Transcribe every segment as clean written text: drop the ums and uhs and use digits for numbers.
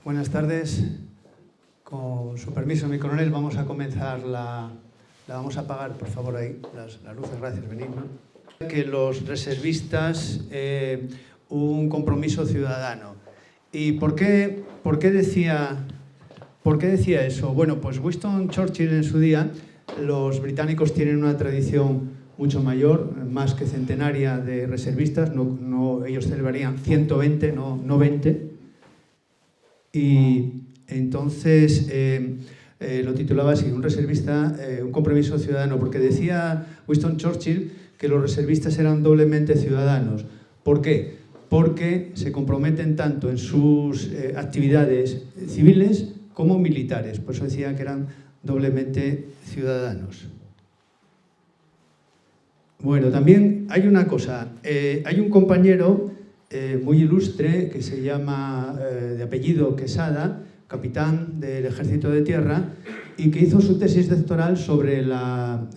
Buenas tardes. Con su permiso, mi coronel, vamos a comenzar la vamos a apagar, por favor, ahí, las luces. Gracias, Benigno. Que los reservistas, un compromiso ciudadano. ¿Y por qué decía eso? Bueno, pues Winston Churchill en su día, los británicos tienen una tradición mucho mayor, más que centenaria de reservistas, ellos celebrarían 120, no 20. Y entonces lo titulaba así, un reservista, un compromiso ciudadano, porque decía Winston Churchill que los reservistas eran doblemente ciudadanos. ¿Por qué? Porque se comprometen tanto en sus actividades civiles como militares. Por eso decía que eran doblemente ciudadanos. Bueno, también hay una cosa. Hay un compañero muy ilustre que se llama, de apellido Quesada, capitán del Ejército de Tierra, y que hizo su tesis doctoral sobre la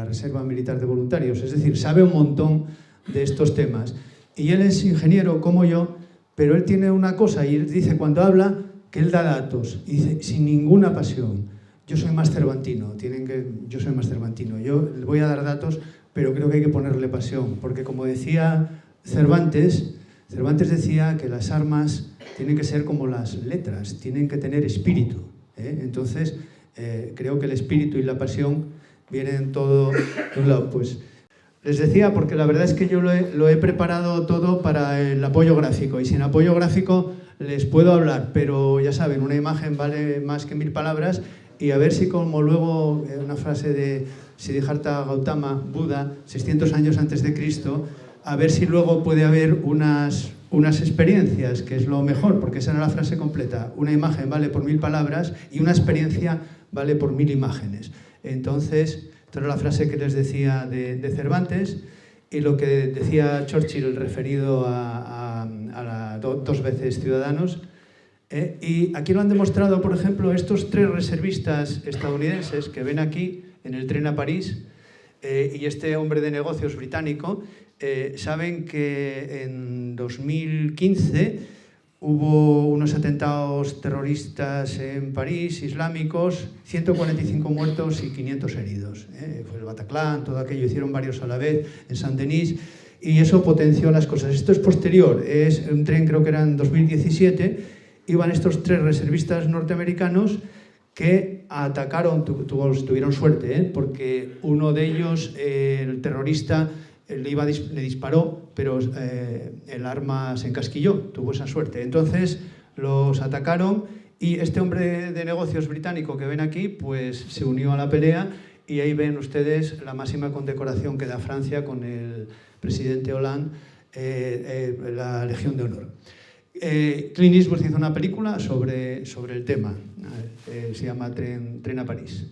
Reserva Militar de Voluntarios. Es decir, sabe un montón de estos temas. Y él es ingeniero como yo, pero él tiene una cosa, y él dice cuando habla que él da datos, y dice sin ninguna pasión. Yo soy más cervantino, yo soy más cervantino. Yo le voy a dar datos, pero creo que hay que ponerle pasión, porque como decía Cervantes decía que las armas tienen que ser como las letras, tienen que tener espíritu. Entonces, creo que el espíritu y la pasión vienen todo de un lado. Pues les decía, porque la verdad es que yo lo he preparado todo para el apoyo gráfico, y sin apoyo gráfico les puedo hablar, pero ya saben, una imagen vale más que 1000 palabras, y a ver si como luego una frase de Siddhartha Gautama, Buda, 600 años antes de Cristo, a ver si luego puede haber unas experiencias, que es lo mejor, porque esa era la frase completa. Una imagen vale por 1000 palabras y una experiencia vale por 1000 imágenes. Entonces, esta era la frase que les decía de Cervantes, y lo que decía Churchill referido a dos veces ciudadanos. Y aquí lo han demostrado, por ejemplo, estos 3 reservistas estadounidenses que ven aquí en el tren a París, y este hombre de negocios británico, saben que en 2015 hubo unos atentados terroristas en París, islámicos, 145 muertos y 500 heridos. Fue el Bataclan, todo aquello, hicieron varios a la vez en Saint-Denis, y eso potenció las cosas. Esto es posterior, es un tren, creo que era en 2017, iban estos 3 reservistas norteamericanos que atacaron, tuvieron suerte, porque uno de ellos, el terrorista, le disparó, pero el arma se encasquilló, tuvo esa suerte. Entonces los atacaron, y este hombre de negocios británico que ven aquí, pues se unió a la pelea, y ahí ven ustedes la máxima condecoración que da Francia con el presidente Hollande, la Legión de Honor. Clint Eastwood hizo una película sobre el tema, se llama Tren a París.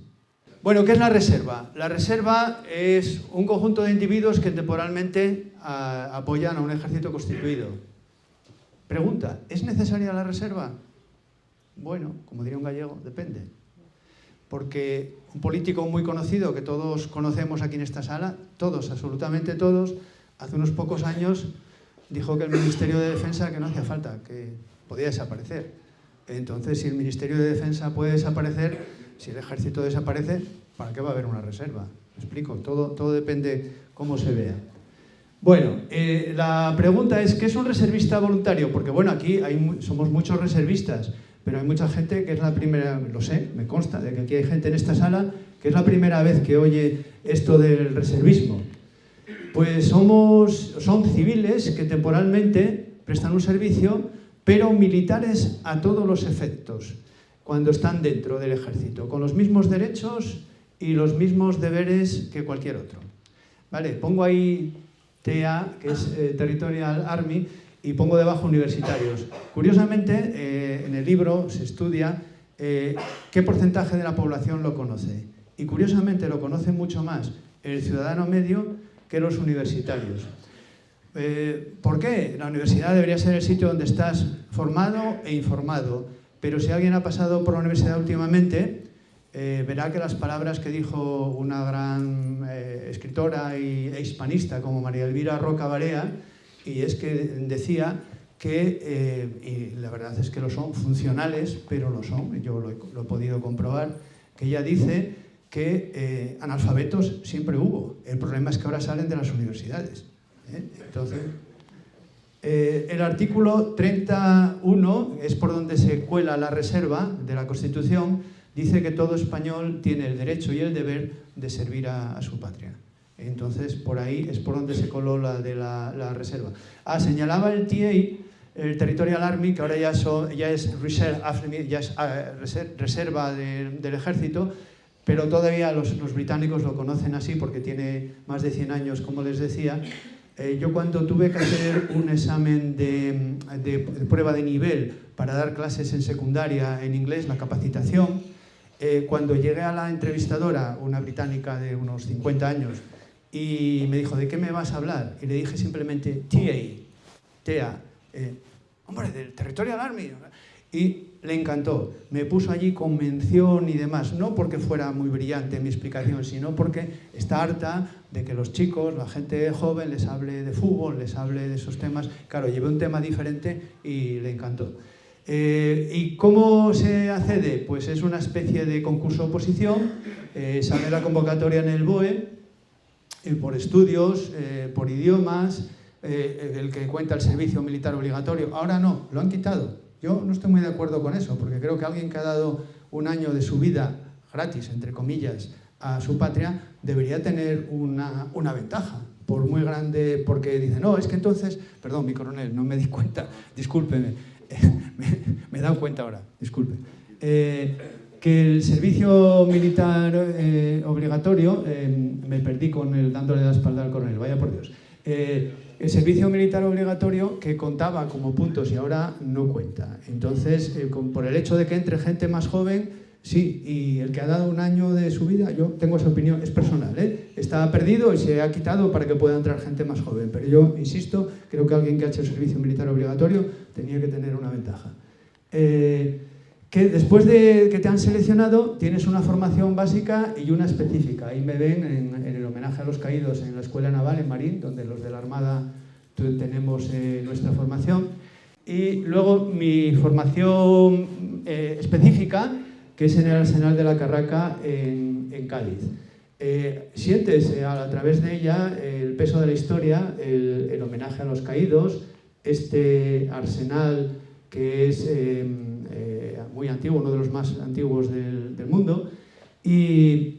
Bueno, ¿qué es la reserva? La reserva es un conjunto de individuos que temporalmente apoyan a un ejército constituido. Pregunta, ¿es necesaria la reserva? Bueno, como diría un gallego, depende. Porque un político muy conocido, que todos conocemos aquí en esta sala, todos, absolutamente todos, hace unos pocos años dijo que el Ministerio de Defensa que no hacía falta, que podía desaparecer. Entonces, si el Ministerio de Defensa puede desaparecer, si el ejército desaparece, ¿para qué va a haber una reserva? ¿Me explico? Todo depende cómo se vea. Bueno, la pregunta es, ¿qué es un reservista voluntario? Porque bueno, aquí somos muchos reservistas, pero hay mucha gente que es la primera, lo sé, me consta de que aquí hay gente en esta sala que es la primera vez que oye esto del reservismo. Pues son civiles que temporalmente prestan un servicio, pero militares a todos los efectos, cuando están dentro del ejército, con los mismos derechos y los mismos deberes que cualquier otro. Vale, pongo ahí TA, que es Territorial Army, y pongo debajo universitarios. Curiosamente, en el libro se estudia qué porcentaje de la población lo conoce. Y curiosamente lo conoce mucho más el ciudadano medio que los universitarios. ¿Por qué? La universidad debería ser el sitio donde estás formado e informado, pero si alguien ha pasado por la universidad últimamente, verá que las palabras que dijo una gran escritora e hispanista como María Elvira Roca Barea, y es que decía que, y la verdad es que lo son, funcionales, pero lo son, yo lo he podido comprobar, que ella dice que analfabetos siempre hubo. El problema es que ahora salen de las universidades. Entonces, el artículo 31 es por donde se cuela la reserva de la Constitución, dice que todo español tiene el derecho y el deber de servir a su patria. Entonces, por ahí es por donde se coló la de la reserva. Señalaba el TA, el Territorial Army, que ahora ya es reserva del ejército, pero todavía los británicos lo conocen así porque tiene más de 100 años, como les decía. Yo cuando tuve que hacer un examen de prueba de nivel para dar clases en secundaria en inglés, la capacitación, cuando llegué a la entrevistadora, una británica de unos 50 años, y me dijo, ¿de qué me vas a hablar? Y le dije simplemente, TEA, hombre, del Territorial Army. Y le encantó. Me puso allí con mención y demás, no porque fuera muy brillante mi explicación, sino porque está harta de que los chicos, la gente joven, les hable de fútbol, les hable de esos temas. Claro, llevé un tema diferente y le encantó. ¿Y cómo se accede? Pues es una especie de concurso-oposición, sale la convocatoria en el BOE, por estudios, por idiomas, el que cuenta el servicio militar obligatorio. Ahora no, lo han quitado. Yo no estoy muy de acuerdo con eso, porque creo que alguien que ha dado un año de su vida gratis, entre comillas, a su patria, debería tener una ventaja, por muy grande, porque dice, no, es que entonces, perdón, mi coronel, no me di cuenta, discúlpeme, me he dado cuenta ahora, disculpe, que el servicio militar obligatorio, me perdí con dándole la espalda al coronel, vaya por Dios, el servicio militar obligatorio que contaba como puntos y ahora no cuenta. Entonces, por el hecho de que entre gente más joven, sí, y el que ha dado un año de su vida, yo tengo esa opinión, es personal, está perdido y se ha quitado para que pueda entrar gente más joven. Pero yo, insisto, creo que alguien que ha hecho el servicio militar obligatorio tenía que tener una ventaja. Que después de que te han seleccionado, tienes una formación básica y una específica. Ahí me ven en el homenaje a los caídos en la Escuela Naval, en Marín, donde los de la Armada tenemos nuestra formación. Y luego mi formación específica, que es en el Arsenal de la Carraca, en Cádiz. Sientes a través de ella el peso de la historia, el homenaje a los caídos, este arsenal que es muy antiguo, uno de los más antiguos del mundo, y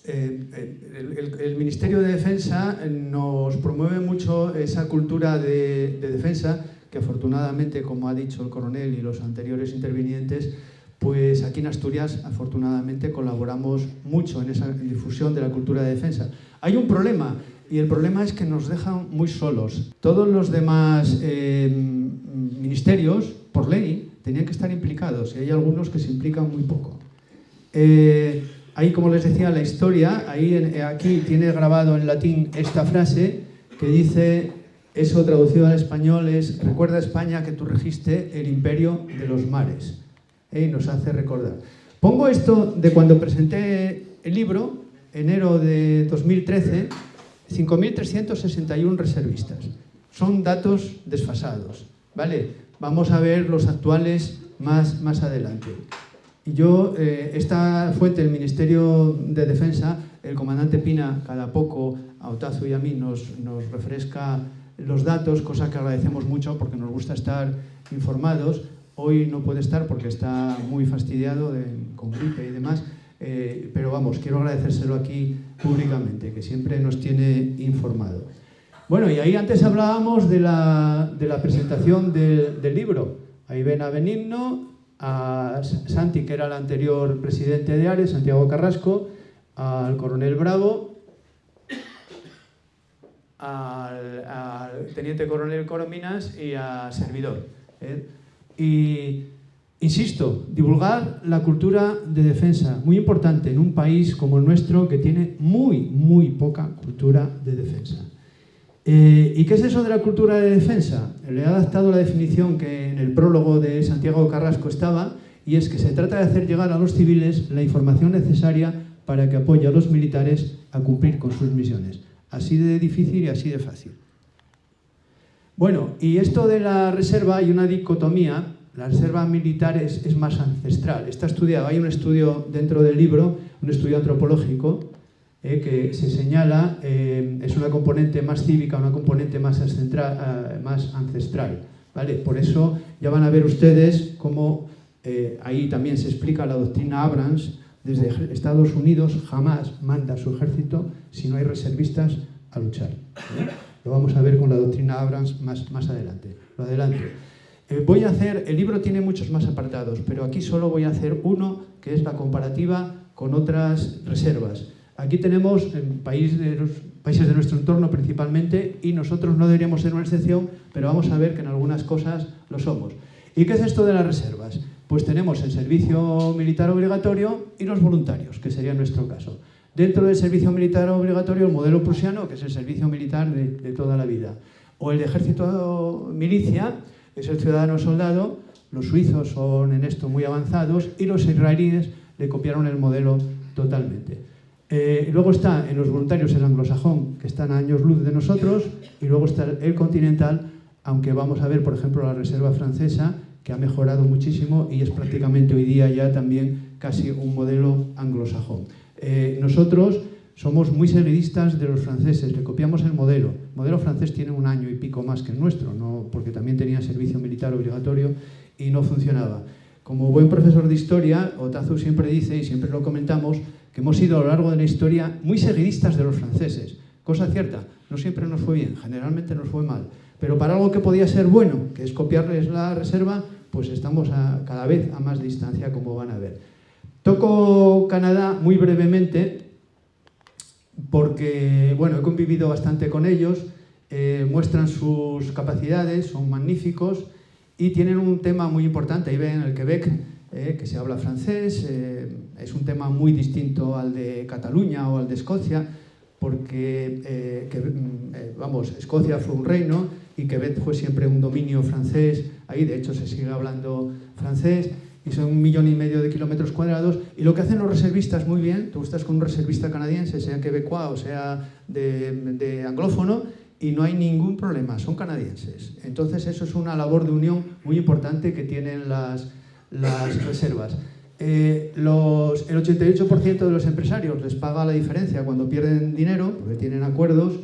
el Ministerio de Defensa nos promueve mucho esa cultura de defensa, que afortunadamente, como ha dicho el coronel y los anteriores intervinientes, pues aquí en Asturias, afortunadamente, colaboramos mucho en esa difusión de la cultura de defensa. Hay un problema, y el problema es que nos dejan muy solos. Todos los demás ministerios, por ley, tenían que estar implicados, y hay algunos que se implican muy poco. Ahí, como les decía, la historia, aquí tiene grabado en latín esta frase que dice, eso traducido al español es, recuerda España que tú registe el imperio de los mares. Y nos hace recordar. Pongo esto de cuando presenté el libro, enero de 2013, 5.361 reservistas. Son datos desfasados, ¿vale? Vamos a ver los actuales más adelante. Y yo, esta fuente del Ministerio de Defensa, el comandante Pina, cada poco a Otazu y a mí nos refresca los datos, cosa que agradecemos mucho porque nos gusta estar informados. Hoy no puede estar porque está muy fastidiado con gripe y demás, pero vamos, quiero agradecérselo aquí públicamente, que siempre nos tiene informado. Bueno, y ahí antes hablábamos de la presentación del libro. Ahí ven a Benigno, a Santi, que era el anterior presidente de Ares, Santiago Carrasco, al coronel Bravo, al teniente coronel Corominas y a servidor. Y, insisto, divulgar la cultura de defensa, muy importante en un país como el nuestro que tiene muy poca cultura de defensa. ¿Y qué es eso de la cultura de defensa? Le he adaptado la definición que en el prólogo de Santiago Carrasco estaba, y es que se trata de hacer llegar a los civiles la información necesaria para que apoye a los militares a cumplir con sus misiones. Así de difícil y así de fácil. Bueno, y esto de la reserva, hay una dicotomía. La reserva militar es más ancestral. Está estudiado, hay un estudio dentro del libro, un estudio antropológico, que se señala, es una componente más cívica, una componente más ancestral, ¿vale? Por eso ya van a ver ustedes cómo ahí también se explica la doctrina Abrams. Desde Estados Unidos jamás manda su ejército si no hay reservistas a luchar, ¿eh? Lo vamos a ver con la doctrina Abrams más adelante. Lo adelanto. Voy a hacer, el libro tiene muchos más apartados, pero aquí solo voy a hacer uno, que es la comparativa con otras reservas. Aquí tenemos los países de nuestro entorno principalmente, y nosotros no deberíamos ser una excepción, pero vamos a ver que en algunas cosas lo somos. ¿Y qué es esto de las reservas? Pues tenemos el servicio militar obligatorio y los voluntarios, que sería nuestro caso. Dentro del servicio militar obligatorio, el modelo prusiano, que es el servicio militar de toda la vida. O el ejército milicia, es el ciudadano soldado. Los suizos son en esto muy avanzados, y los israelíes le copiaron el modelo totalmente. Luego está en los voluntarios el anglosajón, que están a años luz de nosotros, y luego está el continental, aunque vamos a ver, por ejemplo, la reserva francesa, que ha mejorado muchísimo y es prácticamente hoy día ya también casi un modelo anglosajón. Nosotros somos muy seguidistas de los franceses, le copiamos el modelo. El modelo francés tiene un año y pico más que el nuestro, ¿no? Porque también tenía servicio militar obligatorio y no funcionaba. Como buen profesor de historia, Otazu siempre dice, y siempre lo comentamos, que hemos sido a lo largo de la historia muy seguidistas de los franceses. Cosa cierta, no siempre nos fue bien, generalmente nos fue mal. Pero para algo que podía ser bueno, que es copiarles la reserva, pues estamos cada vez a más distancia, como van a ver. Toco Canadá muy brevemente, porque bueno, he convivido bastante con ellos, muestran sus capacidades, son magníficos, y tienen un tema muy importante. Ahí ven el Quebec, que se habla francés, es un tema muy distinto al de Cataluña o al de Escocia, porque Escocia fue un reino y Quebec fue siempre un dominio francés. Ahí de hecho se sigue hablando francés, y son 1,5 millones de kilómetros cuadrados. Y lo que hacen los reservistas muy bien, tú estás con un reservista canadiense, sea quebecois o sea de anglófono, y no hay ningún problema, son canadienses. Entonces eso es una labor de unión muy importante que tienen las reservas. El 88% de los empresarios les paga la diferencia cuando pierden dinero, porque tienen acuerdos.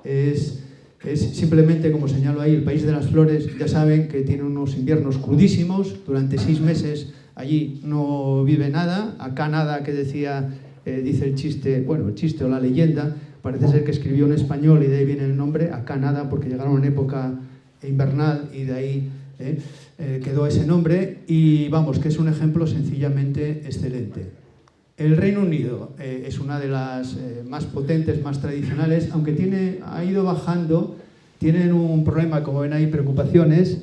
Es simplemente, como señalo ahí, el país de las flores. Ya saben que tiene unos inviernos crudísimos, durante 6 meses allí no vive nada. Acá nada, que dice el chiste, bueno, el chiste o la leyenda, parece ser que escribió en español y de ahí viene el nombre, acá nada, porque llegaron en época invernal y de ahí quedó ese nombre. Y vamos, que es un ejemplo sencillamente excelente. El Reino Unido es una de las más potentes, más tradicionales, aunque ha ido bajando. Tienen un problema, como ven ahí, preocupaciones.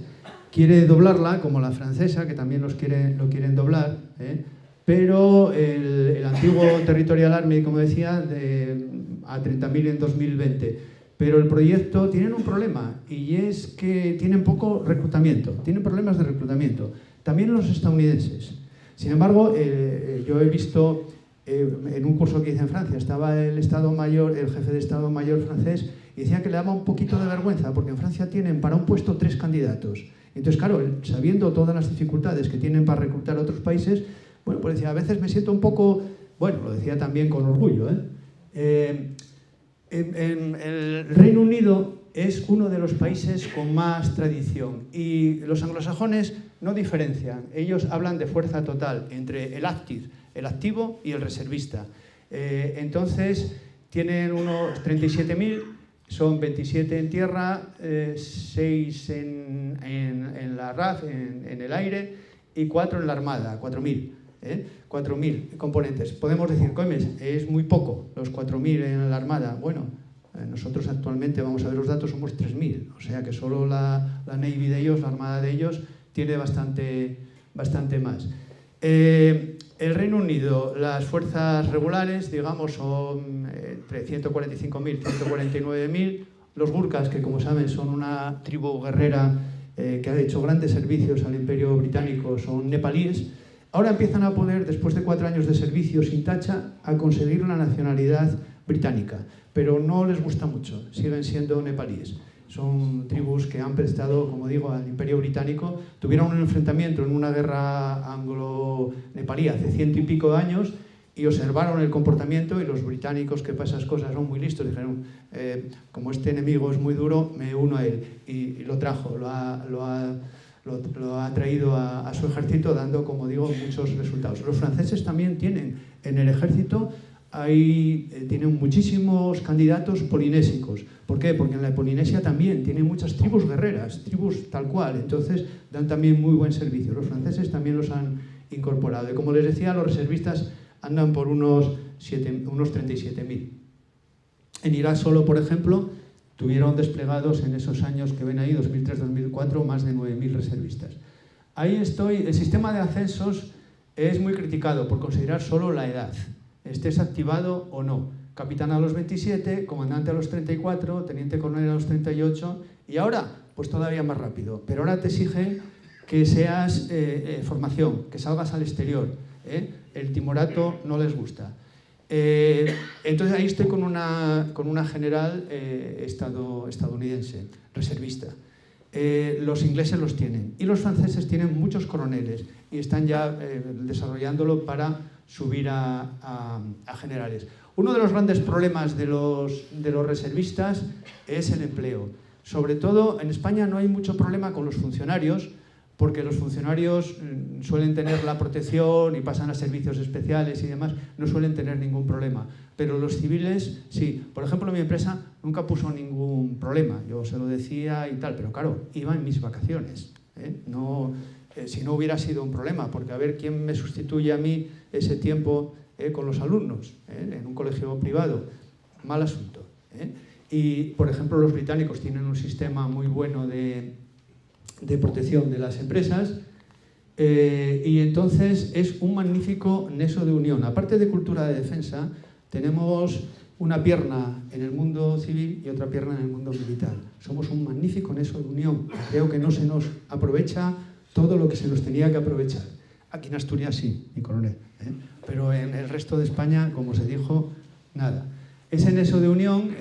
Quiere doblarla, como la francesa, que también lo quieren doblar, pero el antiguo Territorial Army, como decía, a 30.000 en 2020. Pero el proyecto tiene un problema, y es que tienen poco reclutamiento, tienen problemas de reclutamiento. También los estadounidenses. Sin embargo, yo he visto en un curso que hice en Francia, estaba el jefe de Estado Mayor francés, y decía que le daba un poquito de vergüenza, porque en Francia tienen para un puesto 3 candidatos. Entonces, claro, sabiendo todas las dificultades que tienen para reclutar a otros países, bueno, pues decía, a veces me siento un poco, bueno, lo decía también con orgullo, el Reino Unido es uno de los países con más tradición, y los anglosajones no diferencian. Ellos hablan de fuerza total entre el activo y el reservista. Entonces, tienen unos 37.000, son 27 en tierra, 6 en la RAF, en el aire, y 4 en la Armada, 4.000. 4.000 componentes. Podemos decir, comes, es muy poco, los 4.000 en la Armada. Bueno, nosotros actualmente, vamos a ver los datos, somos 3.000. O sea que solo la Navy de ellos, la Armada de ellos, tiene bastante más. El Reino Unido, las fuerzas regulares, digamos, son entre 145.000 y 149.000. Los Gurkhas, que como saben son una tribu guerrera que ha hecho grandes servicios al Imperio Británico, son nepalíes. Ahora empiezan a poder, después de 4 años de servicio sin tacha, a conseguir la nacionalidad británica, pero no les gusta mucho, siguen siendo nepalíes. Son tribus que han prestado, como digo, al Imperio Británico. Tuvieron un enfrentamiento en una guerra anglo-nepalí hace 100 y pico de años y observaron el comportamiento, y los británicos, que para esas cosas son muy listos, dijeron, como este enemigo es muy duro, me uno a él. Y lo trajo, lo ha traído a su ejército, dando, como digo, muchos resultados. Los franceses también tienen en el ejército, tienen muchísimos candidatos polinésicos. ¿Por qué? Porque en la Polinesia también tienen muchas tribus guerreras, tribus tal cual, entonces dan también muy buen servicio. Los franceses también los han incorporado. Y como les decía, los reservistas andan por unos 37.000. En Irak solo, por ejemplo, tuvieron desplegados en esos años que ven ahí, 2003-2004, más de 9.000 reservistas. Ahí estoy. El sistema de ascensos es muy criticado por considerar solo la edad, estés activado o no. Capitán a los 27, comandante a los 34, teniente coronel a los 38, y ahora, pues todavía más rápido. Pero ahora te exigen que seas formación, que salgas al exterior. El timorato no les gusta. Entonces ahí estoy con una general estadounidense, reservista. Los ingleses los tienen, y los franceses tienen muchos coroneles, y están ya desarrollándolo para subir a generales. Uno de los grandes problemas de los reservistas es el empleo. Sobre todo en España no hay mucho problema con los funcionarios, porque los funcionarios suelen tener la protección y pasan a servicios especiales y demás, no suelen tener ningún problema. Pero los civiles, sí. Por ejemplo, mi empresa nunca puso ningún problema. Yo se lo decía y tal, pero claro, iba en mis vacaciones. Si no hubiera sido un problema, porque a ver quién me sustituye a mí ese tiempo con los alumnos, en un colegio privado. Mal asunto. Y, por ejemplo, los británicos tienen un sistema muy bueno de protección de las empresas, y entonces es un magnífico nexo de unión. Aparte de cultura de defensa, tenemos una pierna en el mundo civil y otra pierna en el mundo militar. Somos un magnífico nexo de unión. Creo que no se nos aprovecha todo lo que se nos tenía que aprovechar. Aquí en Asturias sí, mi coronel, pero en el resto de España, como se dijo, nada. Ese nexo de unión,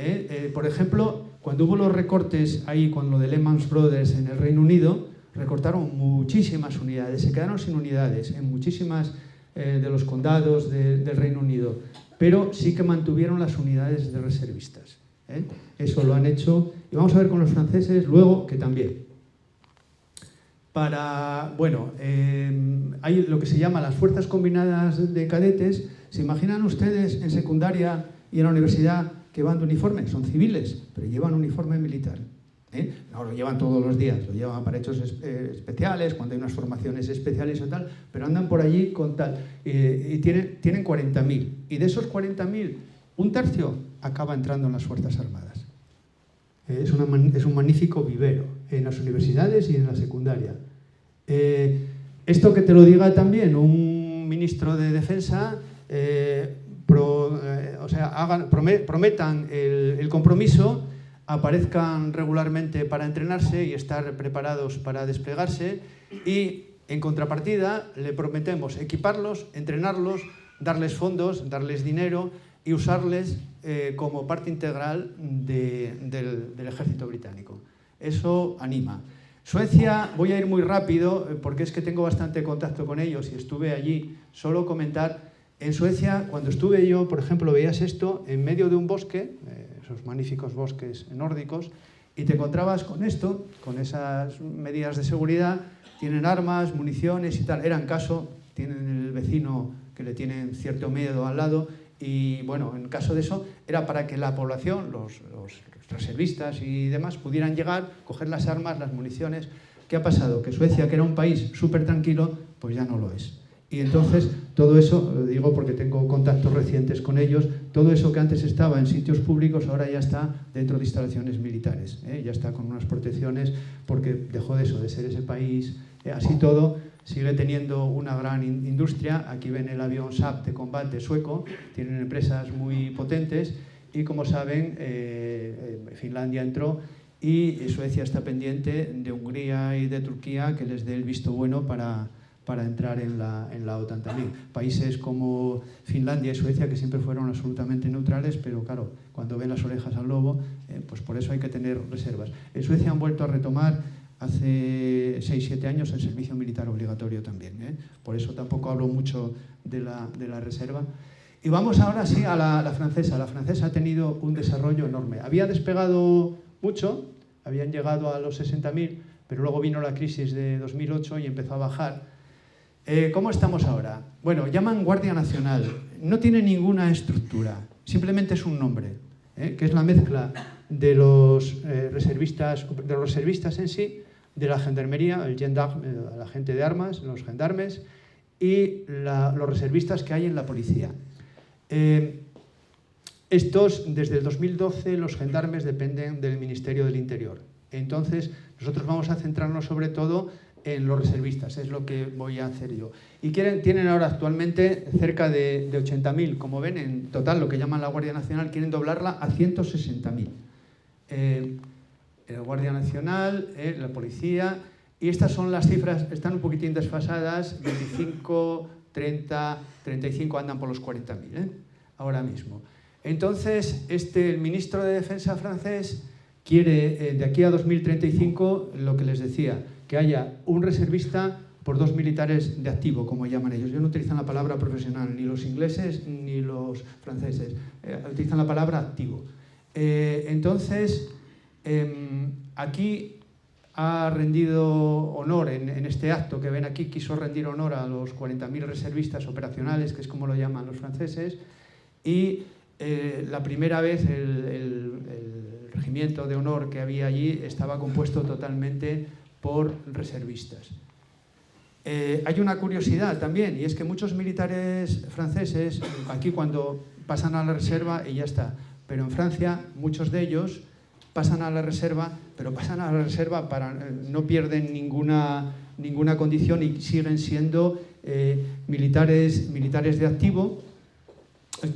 por ejemplo, cuando hubo los recortes ahí con lo de Lehman Brothers en el Reino Unido, recortaron muchísimas unidades, se quedaron sin unidades en muchísimas de los condados del Reino Unido, pero sí que mantuvieron las unidades de reservistas. Eso lo han hecho, y vamos a ver con los franceses luego que también. Hay lo que se llama las fuerzas combinadas de cadetes. ¿Se imaginan ustedes en secundaria y en la universidad que van de uniforme? Son civiles, pero llevan uniforme militar. No lo llevan todos los días, lo llevan para hechos especiales, cuando hay unas formaciones especiales o tal, pero andan por allí con tal. Y tienen 40.000. Y de esos 40.000, un tercio acaba entrando en las Fuerzas Armadas. Es un magnífico vivero en las universidades y en la secundaria. Esto que te lo diga también un ministro de Defensa, prometan el compromiso, aparezcan regularmente para entrenarse y estar preparados para desplegarse, y en contrapartida le prometemos equiparlos, entrenarlos, darles fondos, darles dinero y usarles como parte integral del ejército británico. Eso anima. Suecia, voy a ir muy rápido porque es que tengo bastante contacto con ellos y estuve allí. Solo comentar, en Suecia, cuando estuve yo, por ejemplo, veías esto en medio de un bosque, esos magníficos bosques nórdicos, y te encontrabas con esto, con esas medidas de seguridad, tienen armas, municiones y tal. Eran caso, tienen el vecino que le tienen cierto miedo al lado, y bueno, en caso de eso, era para que la población, los reservistas y demás, pudieran llegar, coger las armas, las municiones. ¿Qué ha pasado? Que Suecia, que era un país súper tranquilo, pues ya no lo es. Y entonces, todo eso, lo digo porque tengo contactos recientes con ellos, todo eso que antes estaba en sitios públicos, ahora ya está dentro de instalaciones militares, ya está con unas protecciones, porque dejó de ser ese país, así todo, sigue teniendo una gran industria. Aquí ven el avión Saab de combate sueco, tienen empresas muy potentes, y como saben, Finlandia entró, y Suecia está pendiente de Hungría y de Turquía que les dé el visto bueno para para entrar en la OTAN también. Países como Finlandia y Suecia, que siempre fueron absolutamente neutrales, pero claro, cuando ven las orejas al lobo, pues por eso hay que tener reservas. En Suecia han vuelto a retomar hace 6-7 años el servicio militar obligatorio también. Por eso tampoco hablo mucho de la reserva. Y vamos ahora sí a la francesa. La francesa ha tenido un desarrollo enorme. Había despegado mucho, habían llegado a los 60.000, pero luego vino la crisis de 2008 y empezó a bajar. ¿Cómo estamos ahora? Bueno, llaman Guardia Nacional. No tiene ninguna estructura, simplemente es un nombre, que es la mezcla de los reservistas en sí, de la gendarmería, el gendarme, la gente de armas, los gendarmes, y los reservistas que hay en la policía. Estos, desde el 2012, los gendarmes dependen del Ministerio del Interior. Entonces, nosotros vamos a centrarnos sobre todo en los reservistas, es lo que voy a hacer yo. Y tienen ahora actualmente cerca de 80.000, como ven, en total, lo que llaman la Guardia Nacional, quieren doblarla a 160.000. La Guardia Nacional, la Policía, y estas son las cifras, están un poquitín desfasadas, 25, 30, 35 andan por los 40.000, ahora mismo. Entonces, el ministro de Defensa francés quiere, de aquí a 2035, lo que les decía, que haya un reservista por 2 militares de activo, como llaman ellos. Ellos no utilizan la palabra profesional, ni los ingleses ni los franceses, utilizan la palabra activo. Entonces, aquí ha rendido honor, en este acto que ven aquí, quiso rendir honor a los 40.000 reservistas operacionales, que es como lo llaman los franceses, y la primera vez el regimiento de honor que había allí estaba compuesto totalmente por reservistas. Hay una curiosidad también, y es que muchos militares franceses, aquí cuando pasan a la reserva y ya está, pero en Francia muchos de ellos pasan a la reserva, pero pasan a la reserva no pierden ninguna condición y siguen siendo militares de activo,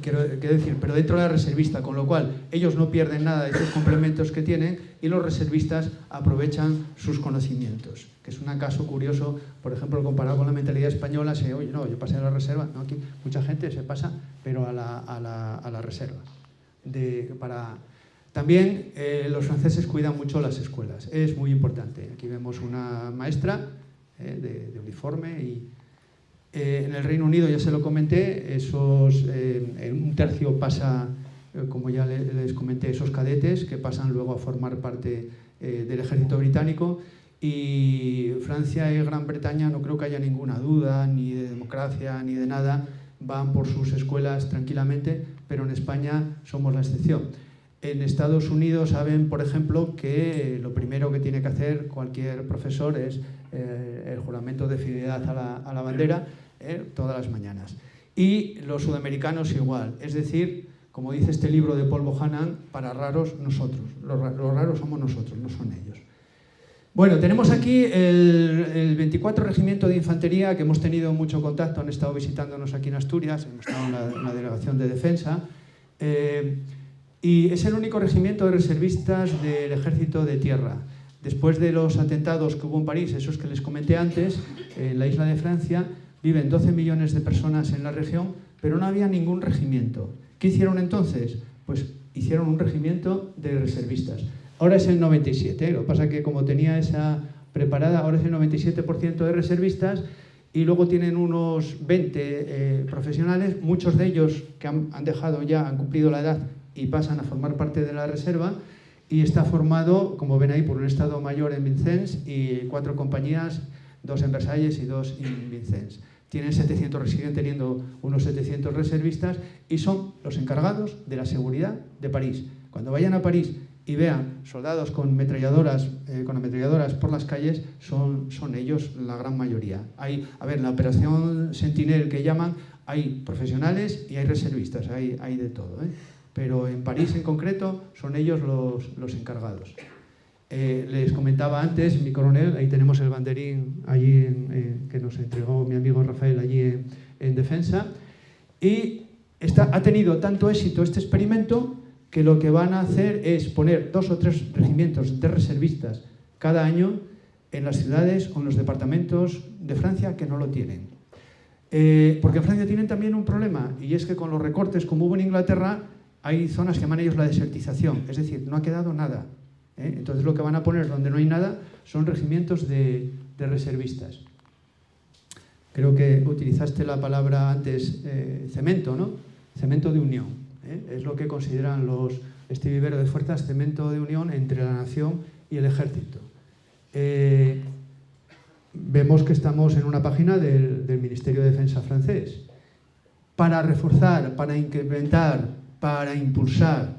quiero decir, pero dentro de la reservista, con lo cual ellos no pierden nada de esos complementos que tienen y los reservistas aprovechan sus conocimientos, que es un caso curioso, por ejemplo, comparado con la mentalidad española, oye, no, yo pasé a la reserva, no, aquí mucha gente se pasa, pero a la reserva. También los franceses cuidan mucho las escuelas, es muy importante. Aquí vemos una maestra de uniforme y en el Reino Unido, ya se lo comenté, un tercio pasa, como ya les comenté, esos cadetes que pasan luego a formar parte del ejército británico, y Francia y Gran Bretaña no creo que haya ninguna duda, ni de democracia, ni de nada, van por sus escuelas tranquilamente, pero en España somos la excepción. En Estados Unidos saben, por ejemplo, que lo primero que tiene que hacer cualquier profesor es el juramento de fidelidad a la bandera, todas las mañanas. Y los sudamericanos igual, es decir, como dice este libro de Paul Bohannan, para raros nosotros, los raros somos nosotros, no son ellos. Bueno, tenemos aquí el 24 Regimiento de Infantería, que hemos tenido mucho contacto, han estado visitándonos aquí en Asturias, hemos estado en la delegación de defensa, y es el único regimiento de reservistas del Ejército de Tierra. Después de los atentados que hubo en París, esos que les comenté antes, en la isla de Francia, viven 12 millones de personas en la región, pero no había ningún regimiento. ¿Qué hicieron entonces? Pues hicieron un regimiento de reservistas. Ahora es el 97%, lo que pasa es que como tenía esa preparada, ahora es el 97% de reservistas, y luego tienen unos 20 profesionales, muchos de ellos que han dejado ya, han cumplido la edad y pasan a formar parte de la reserva, y está formado, como ven ahí, por un Estado Mayor en Vincennes y 4 compañías, 2 en Versalles y 2 en Vincennes. Siguen teniendo unos 700 reservistas y son los encargados de la seguridad de París. Cuando vayan a París y vean soldados con ametralladoras por las calles, son ellos la gran mayoría. En la operación Sentinel que llaman, hay profesionales y hay reservistas, hay de todo, pero en París en concreto son ellos los encargados. Les comentaba antes, mi coronel, ahí tenemos el banderín allí que nos entregó mi amigo Rafael allí en defensa, y ha tenido tanto éxito este experimento que lo que van a hacer es poner 2 o 3 regimientos de reservistas cada año en las ciudades o en los departamentos de Francia que no lo tienen. Porque en Francia tienen también un problema, y es que con los recortes, como hubo en Inglaterra, hay zonas que llaman ellos la desertización, es decir, no ha quedado nada. Entonces lo que van a poner donde no hay nada son regimientos de reservistas. Creo que utilizaste la palabra antes, cemento, ¿no? Cemento de unión. Es lo que consideran este vivero de fuerzas, cemento de unión entre la nación y el ejército. Vemos que estamos en una página del Ministerio de Defensa francés. Para reforzar, para incrementar, para impulsar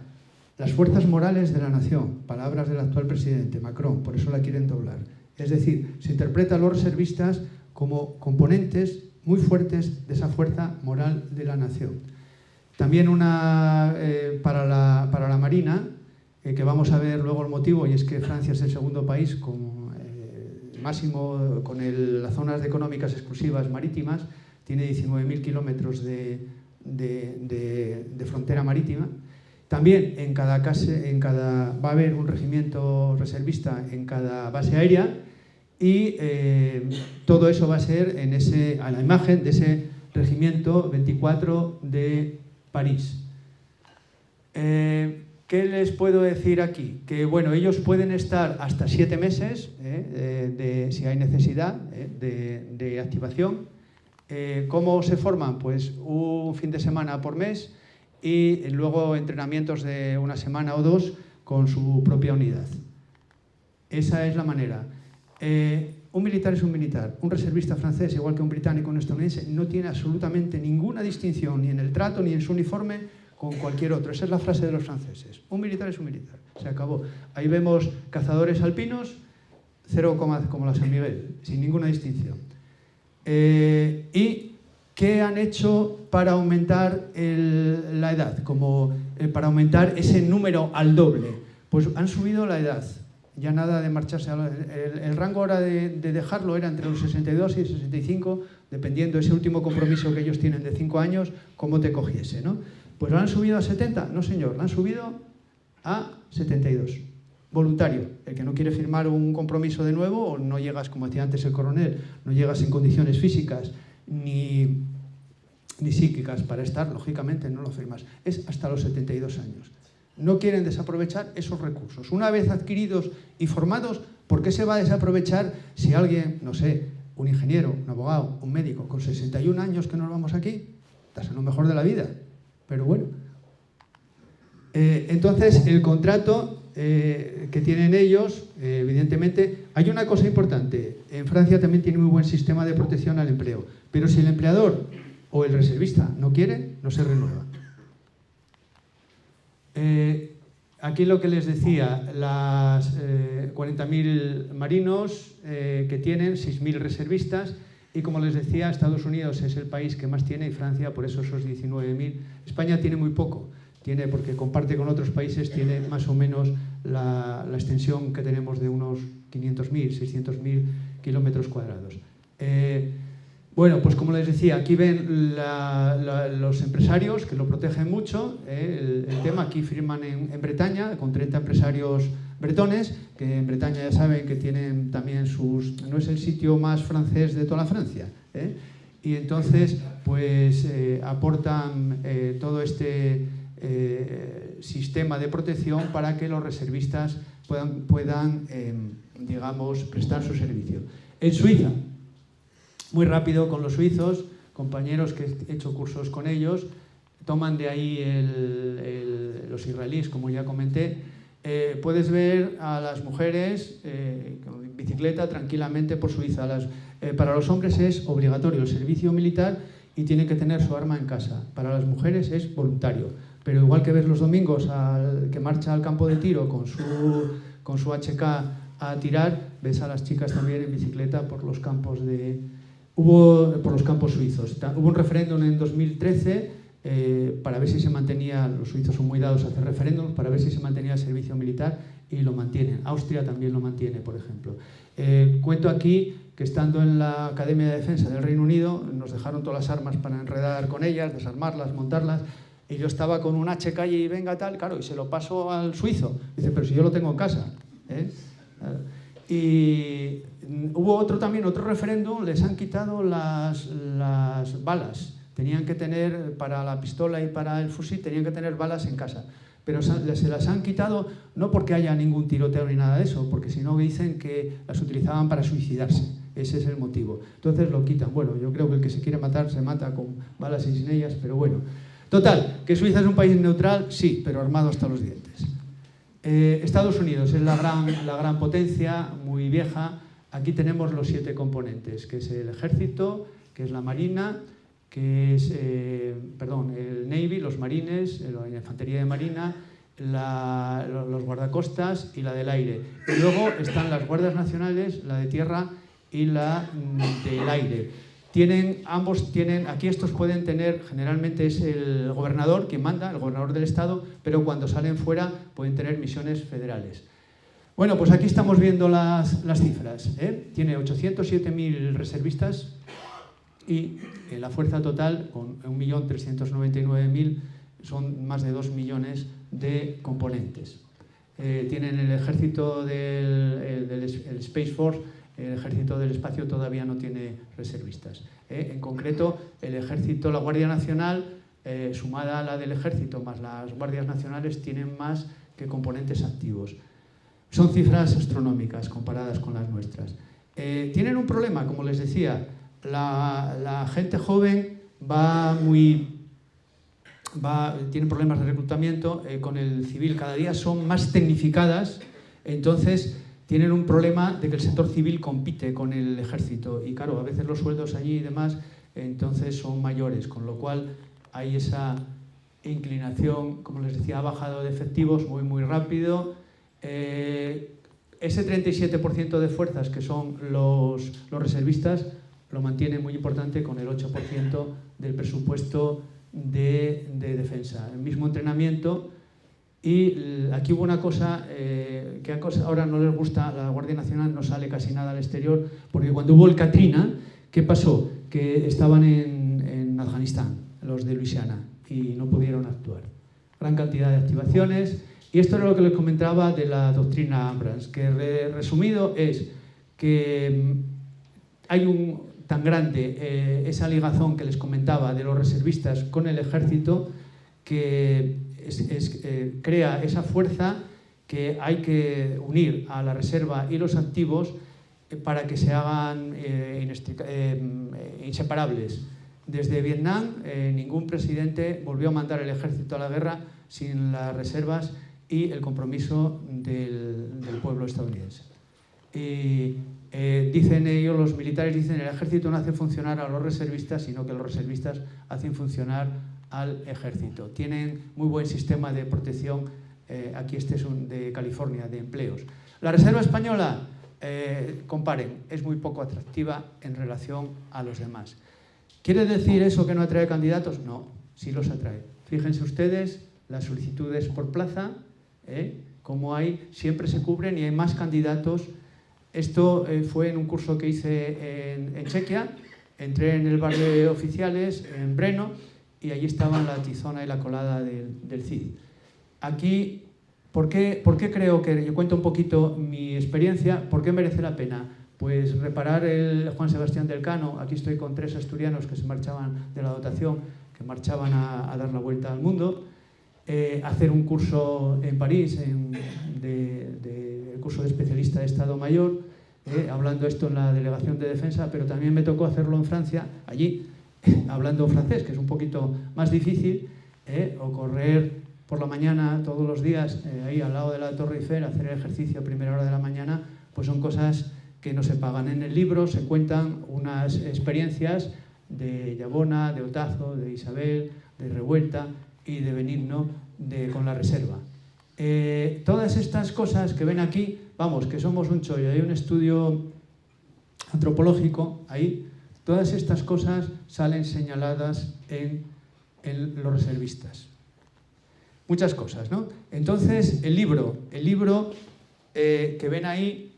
las fuerzas morales de la nación, palabras del actual presidente Macron, por eso la quieren doblar. Es decir, se interpreta a los reservistas como componentes muy fuertes de esa fuerza moral de la nación. También para la Marina, que vamos a ver luego el motivo, y es que Francia es el segundo país con máximo con las zonas económicas exclusivas marítimas, tiene 19.000 kilómetros de frontera marítima. También va a haber un regimiento reservista en cada base aérea, y todo eso va a ser a la imagen de ese regimiento 24 de París. ¿Qué les puedo decir aquí? Que bueno, ellos pueden estar hasta 7 meses, si hay necesidad de activación. ¿Cómo se forman? Pues un fin de semana por mes y luego entrenamientos de una semana o 2 con su propia unidad. Esa es la manera. Un militar es un militar. Un reservista francés, igual que un británico o un estadounidense, no tiene absolutamente ninguna distinción, ni en el trato, ni en su uniforme, con cualquier otro. Esa es la frase de los franceses. Un militar es un militar. Se acabó. Ahí vemos cazadores alpinos, 0, como la San Miguel, sin ninguna distinción. ¿Y qué han hecho para aumentar la edad? Para aumentar ese número al doble. Pues han subido la edad. Ya nada de marcharse. El rango ahora de dejarlo era entre los 62 y 65, dependiendo de ese último compromiso que ellos tienen de 5 años, cómo te cogiese, ¿no? Pues lo han subido a 70. No, señor, lo han subido a 72. Voluntario. El que no quiere firmar un compromiso de nuevo, o no llegas, como decía antes el coronel, no llegas en condiciones físicas ni psíquicas para estar, lógicamente no lo firmas. Es hasta los 72 años. No quieren desaprovechar esos recursos. Una vez adquiridos y formados, ¿por qué se va a desaprovechar si alguien, no sé, un ingeniero, un abogado, un médico, con 61 años que nos vamos aquí, estás en lo mejor de la vida? Pero bueno. Entonces, el contrato que tienen ellos, evidentemente, hay una cosa importante. En Francia también tiene muy buen sistema de protección al empleo, pero si el empleador o el reservista no quiere, no se renueva. Aquí lo que les decía, las 40.000 marinos que tienen, 6.000 reservistas, y como les decía, Estados Unidos es el país que más tiene y Francia por eso esos 19.000. España tiene muy poco, porque comparte con otros países, tiene más o menos la extensión que tenemos de unos 500.000, 600.000 kilómetros cuadrados. Bueno, pues como les decía, aquí ven los empresarios que lo protegen mucho. El tema, aquí firman en Bretaña, con 30 empresarios bretones, que en Bretaña ya saben que tienen también no es el sitio más francés de toda la Francia, y entonces pues aportan todo este sistema de protección para que los reservistas puedan digamos, prestar su servicio. En Suiza, muy rápido con los suizos, compañeros que he hecho cursos con ellos, toman de ahí los israelíes, como ya comenté. Puedes ver a las mujeres con bicicleta tranquilamente por Suiza. Para los hombres es obligatorio el servicio militar y tienen que tener su arma en casa. Para las mujeres es voluntario. Pero igual que ves los domingos que marcha al campo de tiro con su HK a tirar, ves a las chicas también en bicicleta por los campos por los campos suizos. Hubo un referéndum en 2013 para ver si se mantenía, los suizos son muy dados a hacer referéndums, para ver si se mantenía el servicio militar, y lo mantienen. Austria también lo mantiene, por ejemplo. Cuento aquí que estando en la Academia de Defensa del Reino Unido, nos dejaron todas las armas para enredar con ellas, desarmarlas, montarlas, y yo estaba con un HK y venga tal, claro, y se lo paso al suizo. Dice, pero si yo lo tengo en casa. Y Hubo otro referéndum, les han quitado las balas. Tenían que tener, para la pistola y para el fusil, tenían que tener balas en casa. Pero se las han quitado no porque haya ningún tiroteo ni nada de eso, porque si no dicen que las utilizaban para suicidarse. Ese es el motivo. Entonces lo quitan. Bueno, yo creo que el que se quiere matar se mata con balas y sin ellas, pero bueno. Total, ¿que Suiza es un país neutral? Sí, pero armado hasta los dientes. Estados Unidos es la gran potencia, muy vieja. Aquí tenemos los 7 componentes, que es el ejército, que es la marina, que es, el Navy, los marines, la infantería de marina, los guardacostas y la del aire. Y luego están las guardias nacionales, la de tierra y la del aire. Aquí estos pueden tener, generalmente es el gobernador quien manda, el gobernador del estado, pero cuando salen fuera pueden tener misiones federales. Bueno, pues aquí estamos viendo las cifras. Tiene 807.000 reservistas y la fuerza total, con 1.399.000, son más de 2 millones de componentes. Tienen el ejército el Space Force. El ejército del espacio todavía no tiene reservistas. En concreto, el ejército, la Guardia Nacional, sumada a la del ejército más las guardias nacionales, tienen más que componentes activos. Son cifras astronómicas comparadas con las nuestras. Tienen un problema, como les decía, la gente joven tiene problemas de reclutamiento, con el civil cada día son más tecnificadas, entonces tienen un problema de que el sector civil compite con el ejército y claro, a veces los sueldos allí y demás entonces son mayores, con lo cual hay esa inclinación, como les decía, ha bajado de efectivos muy rápido. Ese 37% de fuerzas que son los reservistas lo mantiene muy importante con el 8% del presupuesto de defensa. El mismo entrenamiento. Y aquí hubo una cosa que ahora no les gusta, la Guardia Nacional no sale casi nada al exterior, porque cuando hubo el Katrina, ¿qué pasó? Que estaban en Afganistán, los de Luisiana, y no pudieron actuar. Gran cantidad de activaciones, y esto era lo que les comentaba de la doctrina Abrams, que resumido es que hay tan grande esa ligazón que les comentaba de los reservistas con el ejército, que crea esa fuerza que hay que unir a la reserva y los activos para que se hagan inseparables. Desde Vietnam, ningún presidente volvió a mandar el ejército a la guerra sin las reservas y el compromiso del pueblo estadounidense. Y dicen ellos, los militares dicen, el ejército no hace funcionar a los reservistas, sino que los reservistas hacen funcionar al ejército. Tienen muy buen sistema de protección, aquí este es de California, de empleos. La Reserva Española, comparen, es muy poco atractiva en relación a los demás. ¿Quiere decir eso que no atrae candidatos? No, sí los atrae. Fíjense ustedes las solicitudes por plaza, como siempre se cubren y hay más candidatos. Esto fue en un curso que hice en Chequia, entré en el bar de oficiales, en Breno, y allí estaban la tizona y la colada del CID. Aquí, ¿por qué creo que, yo cuento un poquito mi experiencia, por qué merece la pena? Pues reparar el Juan Sebastián del Cano, aquí estoy con 3 asturianos que se marchaban de la dotación, que marchaban a dar la vuelta al mundo, hacer un curso en París, el curso de especialista de Estado Mayor, hablando esto en la delegación de defensa, pero también me tocó hacerlo en Francia, allí, hablando francés, que es un poquito más difícil, o correr por la mañana todos los días ahí al lado de la Torre Eiffel, hacer el ejercicio a primera hora de la mañana, pues son cosas que no se pagan. En el libro se cuentan unas experiencias de Yabona, de Otazo, de Isabel, de Revuelta y de Benigno con la reserva. Todas estas cosas que ven aquí, vamos, que somos un chollo, hay un estudio antropológico ahí. Todas estas cosas salen señaladas en los reservistas. Muchas cosas, ¿no? Entonces, el libro que ven ahí,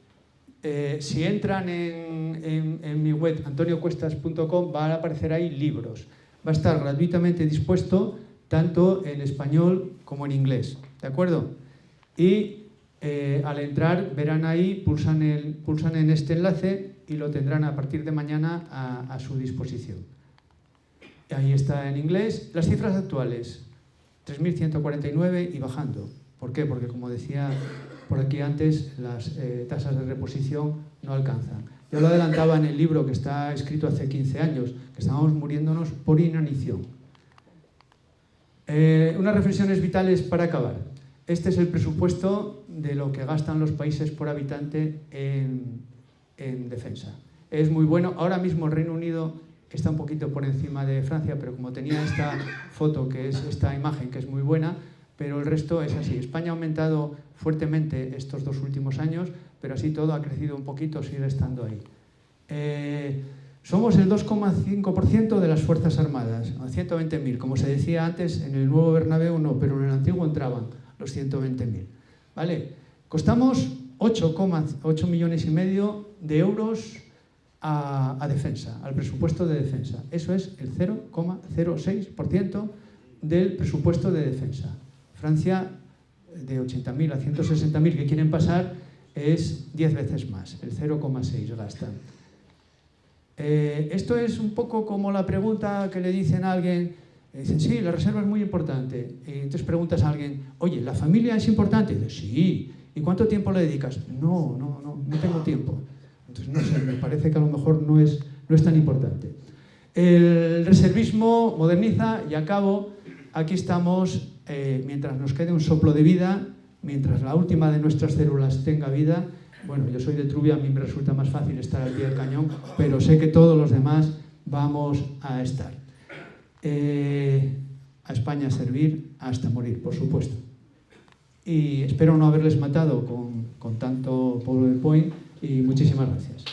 si entran en mi web, antoniocuestas.com, van a aparecer ahí libros. Va a estar gratuitamente dispuesto tanto en español como en inglés, ¿de acuerdo? Y Al entrar verán ahí, pulsan en este enlace y lo tendrán a partir de mañana a su disposición. Ahí está en inglés. Las cifras actuales, 3.149 y bajando. ¿Por qué? Porque, como decía por aquí antes, las tasas de reposición no alcanzan. Yo lo adelantaba en el libro que está escrito hace 15 años, que estábamos muriéndonos por inanición. Unas reflexiones vitales para acabar. Este es el presupuesto de lo que gastan los países por habitante en defensa. Es muy bueno. Ahora mismo el Reino Unido está un poquito por encima de Francia, pero como tenía esta foto, que es esta imagen, que es muy buena, pero el resto es así. España ha aumentado fuertemente estos 2 últimos años, pero así todo ha crecido un poquito, sigue estando ahí. Somos el 2,5% de las Fuerzas Armadas, 120.000. Como se decía antes, en el nuevo Bernabéu no, pero en el antiguo entraban los 120.000. ¿Vale? Costamos 8,8 millones y medio de euros a defensa, al presupuesto de defensa. Eso es el 0,06% del presupuesto de defensa. Francia, de 80.000 a 160.000 que quieren pasar, es 10 veces más, el 0,6 gastan. Esto es un poco como la pregunta que le dicen a alguien, dicen, sí, la reserva es muy importante. Y entonces preguntas a alguien, oye, ¿la familia es importante? Y dice, sí. ¿Y cuánto tiempo le dedicas? No tengo tiempo. Entonces, no sé, me parece que a lo mejor no es tan importante. El reservismo moderniza y acabo. Aquí estamos, mientras nos quede un soplo de vida, mientras la última de nuestras células tenga vida. Bueno, yo soy de Trubia, a mí me resulta más fácil estar al pie del cañón, pero sé que todos los demás vamos a estar. A España servir hasta morir, por supuesto. Y espero no haberles matado con tanto PowerPoint y muchísimas gracias.